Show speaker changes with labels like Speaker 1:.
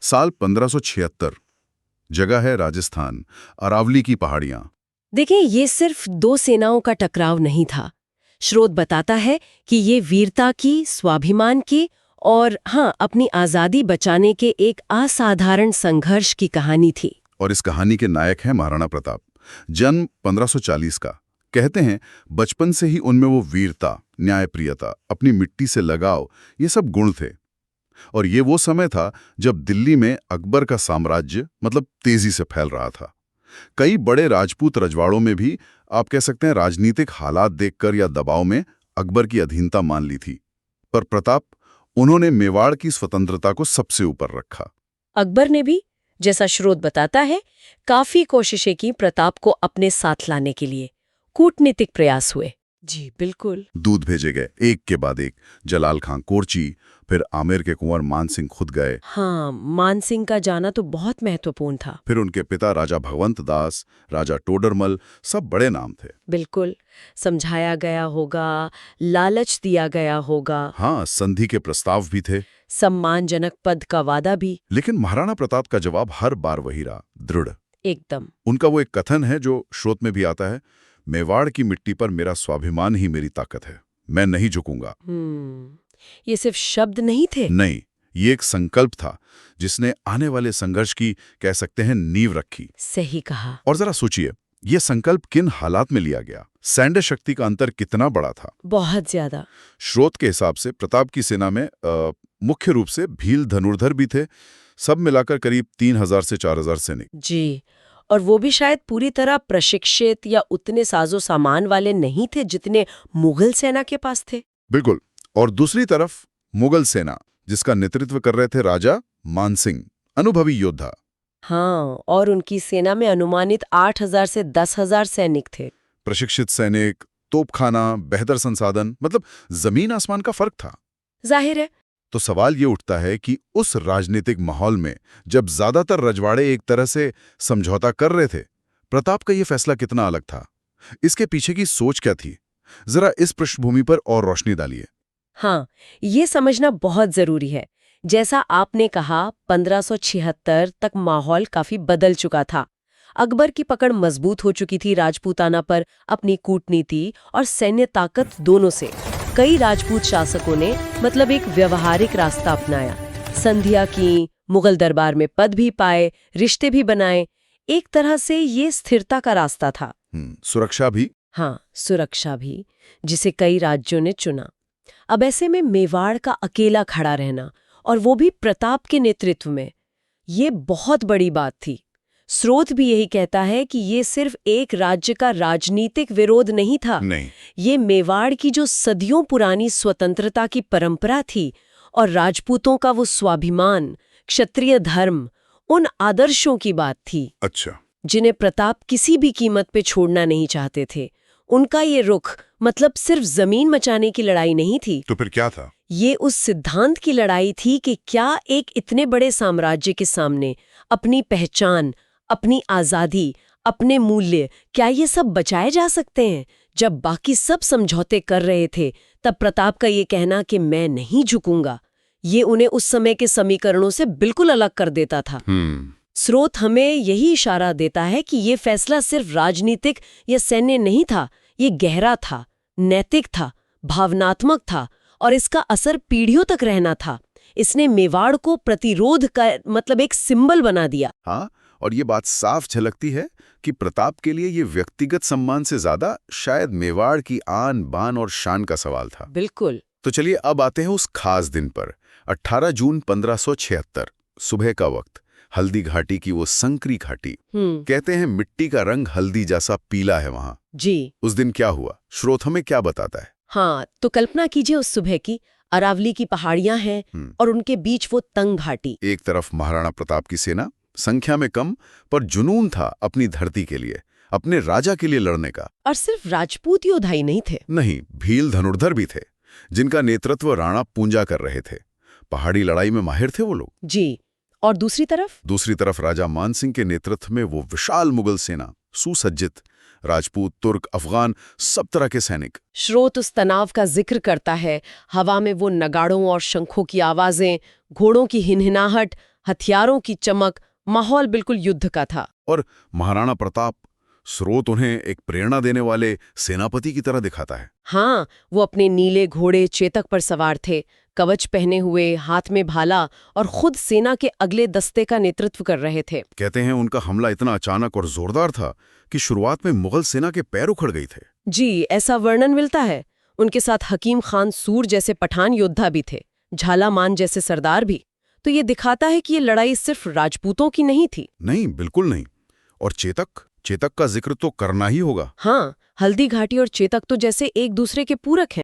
Speaker 1: साल 1576। जगह है राजस्थान, अरावली की पहाड़ियां।
Speaker 2: देखिए, ये सिर्फ दो सेनाओं का टकराव नहीं था। स्रोत बताता है कि ये वीरता की, स्वाभिमान की और हाँ, अपनी आज़ादी बचाने के एक असाधारण संघर्ष की कहानी थी।
Speaker 1: और इस कहानी के नायक हैं महाराणा प्रताप। जन्म 1540 का। कहते हैं बचपन से ही उनमें वो वीरता, न्यायप्रियता, अपनी मिट्टी से लगाव, ये सब गुण थे। और ये वो समय था जब दिल्ली में अकबर का साम्राज्य तेजी से फैल रहा था। कई बड़े राजपूत रजवाड़ों में भी आप कह सकते हैं राजनीतिक हालात देखकर या दबाव में अकबर की अधीनता मान ली थी। पर प्रताप, उन्होंने मेवाड़ की स्वतंत्रता को सबसे ऊपर रखा।
Speaker 2: अकबर ने भी, जैसा स्रोत बताता है, काफी कोशिशें की प्रताप को अपने साथ लाने के लिए। कूटनीतिक प्रयास हुए। जी बिल्कुल।
Speaker 1: दूत भेजे गए, एक के बाद एक। जलाल खां कोरची, फिर आमेर के कुंवर मान सिंह खुद गए।
Speaker 2: हाँ, मान सिंह का जाना तो बहुत महत्वपूर्ण था।
Speaker 1: फिर उनके पिता राजा भगवंत दास, राजा टोडरमल, सब बड़े नाम थे।
Speaker 2: बिल्कुल। समझाया गया होगा, लालच दिया गया होगा।
Speaker 1: हाँ, संधि के प्रस्ताव भी थे।
Speaker 2: सम्मानजनक पद का वादा भी।
Speaker 1: लेकिन महाराणा प्रताप का जवाब हर बार वही रहा, दृढ़।
Speaker 2: एकदम।
Speaker 1: उनका वो एक कथन है जो स्रोत में भी आता है, मेवाड़ की मिट्टी पर मेरा स्वाभिमान ही मेरी ताकत है, मैं नहीं झुकूंगा।
Speaker 2: ये सिर्फ शब्द नहीं थे।
Speaker 1: नहीं, ये एक संकल्प था जिसने आने वाले संघर्ष की, कह सकते हैं, नींव रखी।
Speaker 2: सही कहा।
Speaker 1: और जरा सोचिए, ये संकल्प किन हालात में लिया गया, सैन्य शक्ति का अंतर कितना बड़ा था।
Speaker 2: बहुत ज्यादा।
Speaker 1: स्रोत के हिसाब से प्रताप की सेना में मुख्य रूप से भील धनुर्धर भी थे। सब मिलाकर करीब 3000 से 4000 सैनिक।
Speaker 2: जी, और वो भी शायद पूरी तरह प्रशिक्षित या उतने साजो सामान वाले नहीं थे जितने मुगल सेना के पास थे।
Speaker 1: बिल्कुल। और दूसरी तरफ मुगल सेना, जिसका नेतृत्व कर रहे थे राजा मानसिंह, अनुभवी योद्धा।
Speaker 2: हाँ, और उनकी सेना में अनुमानित 8000 से 10,000 सैनिक थे।
Speaker 1: प्रशिक्षित सैनिक, तोपखाना, बेहतर संसाधन, जमीन आसमान का फर्क था।
Speaker 2: जाहिर है।
Speaker 1: तो सवाल ये उठता है कि उस राजनीतिक माहौल में जब ज्यादातर रजवाड़े एक तरह से समझौता कर रहे थे, प्रताप का ये फैसला कितना अलग था? इसके पीछे की सोच क्या थी? जरा इस पृष्ठभूमि पर और रोशनी डालिए।
Speaker 2: हाँ, ये समझना बहुत जरूरी है। जैसा आपने कहा, 1576 तक माहौल काफी बदल चुका था। अकबर की पकड़ मजबूत हो चुकी थी राजपूताना पर, अपनी कूटनीति और सैन्य ताकत दोनों से। कई राजपूत शासकों ने एक व्यवहारिक रास्ता अपनाया, संधियां की, मुगल दरबार में पद भी पाए, रिश्ते भी बनाए। एक तरह से ये स्थिरता का रास्ता था।
Speaker 1: सुरक्षा भी।
Speaker 2: हाँ, सुरक्षा भी, जिसे कई राज्यों ने चुना। अब ऐसे में मेवाड़ का अकेला खड़ा रहना, और वो भी प्रताप के नेतृत्व में, ये बहुत बड़ी बात थी। स्रोत भी यही कहता है कि ये सिर्फ एक राज्य का राजनीतिक विरोध नहीं था।
Speaker 1: नहीं।
Speaker 2: ये मेवाड़ की जो सदियों पुरानी स्वतंत्रता की परंपरा थी, और राजपूतों का वो स्वाभिमान, क्षत्रिय धर्म, उन आदर्शों की बात थी।
Speaker 1: अच्छा।
Speaker 2: जिन्हें प्रताप किसी भी कीमत पे छोड़ना नहीं चाहते थे। उनका ये रुख सिर्फ जमीन मचाने की लड़ाई नहीं थी।
Speaker 1: तो फिर क्या था?
Speaker 2: ये उस सिद्धांत की लड़ाई थी कि क्या एक इतने बड़े साम्राज्य के सामने अपनी पहचान, अपनी आजादी, अपने मूल्य, क्या ये सब बचाए जा सकते हैं? जब बाकी सब समझौते कर रहे थे, तब प्रताप का ये कहना कि मैं नहीं झुकूंगा, ये उन्हें उस समय के समीकरणों से बिल्कुल अलग कर देता था। स्रोत हमें यही इशारा देता है कि ये फैसला सिर्फ राजनीतिक या सैन्य नहीं था, ये गहरा था, नैतिक था, भावनात्मक था, और इसका असर पीढ़ियों तक रहना था। इसने मेवाड़ को प्रतिरोध का एक सिंबल बना दिया।
Speaker 1: हाँ, और ये बात साफ झलकती है कि प्रताप के लिए ये व्यक्तिगत सम्मान से ज्यादा शायद मेवाड़ की आन बान और शान का सवाल था।
Speaker 2: बिल्कुल।
Speaker 1: तो चलिए अब आते हैं उस खास दिन पर, 18 जून 1576, सुबह का वक्त। हल्दी घाटी की वो संकरी घाटी। कहते हैं मिट्टी का रंग हल्दी जैसा पीला है वहां।
Speaker 2: जी।
Speaker 1: उस दिन क्या हुआ, स्रोत हमें क्या बताता है?
Speaker 2: हाँ, तो कल्पना कीजिए उस सुबह की। अरावली की पहाड़ियां हैं और उनके बीच वो तंग घाटी।
Speaker 1: एक तरफ महाराणा प्रताप की सेना, संख्या में कम, पर जुनून था अपनी धरती के लिए, अपने राजा के लिए लड़ने का।
Speaker 2: और सिर्फ राजपूत योद्धा ही नहीं थे।
Speaker 1: नहीं, भील धनुर्धर भी थे, जिनका नेतृत्व राणा पूंजा कर रहे थे। पहाड़ी लड़ाई में माहिर थे वो लोग।
Speaker 2: जी। और दूसरी तरफ राजा मानसिंह के नेतृत्व में वो विशाल मुगल सेना, सुसज्जित, राजपूत, तुर्क, अफगान, सब तरह के सैनिक। स्रोत उस तनाव का जिक्र करता है। हवा में वो नगाड़ों और शंखों की आवाजें, घोड़ों की हिनहिनाहट, हथियारों की चमक, माहौल बिल्कुल युद्ध का था।
Speaker 1: और महाराणा प्रताप, स्रोत उन्हें एक प्रेरणा देने वाले सेनापति की तरह दिखाता है।
Speaker 2: हाँ, वो अपने नीले घोड़े चेतक पर सवार थे, कवच पहने हुए, हाथ में भाला, और खुद सेना के अगले दस्ते का नेतृत्व कर रहे थे।
Speaker 1: कहते हैं उनका हमला इतना अचानक और जोरदार था कि शुरुआत में मुगल सेना के पैर उखड़ गए थे।
Speaker 2: जी, ऐसा वर्णन मिलता है। उनके साथ हकीम खान सूर जैसे पठान योद्धा भी थे, झालामान जैसे सरदार भी। तो ये दिखाता है कि ये लड़ाई सिर्फ राजपूतों की नहीं थी।
Speaker 1: नहीं, बिल्कुल नहीं। और चेतक का जिक्र तो करना ही होगा।
Speaker 2: हाँ, हल्दी घाटी और चेतक तो जैसे एक दूसरे के पूरक हैं।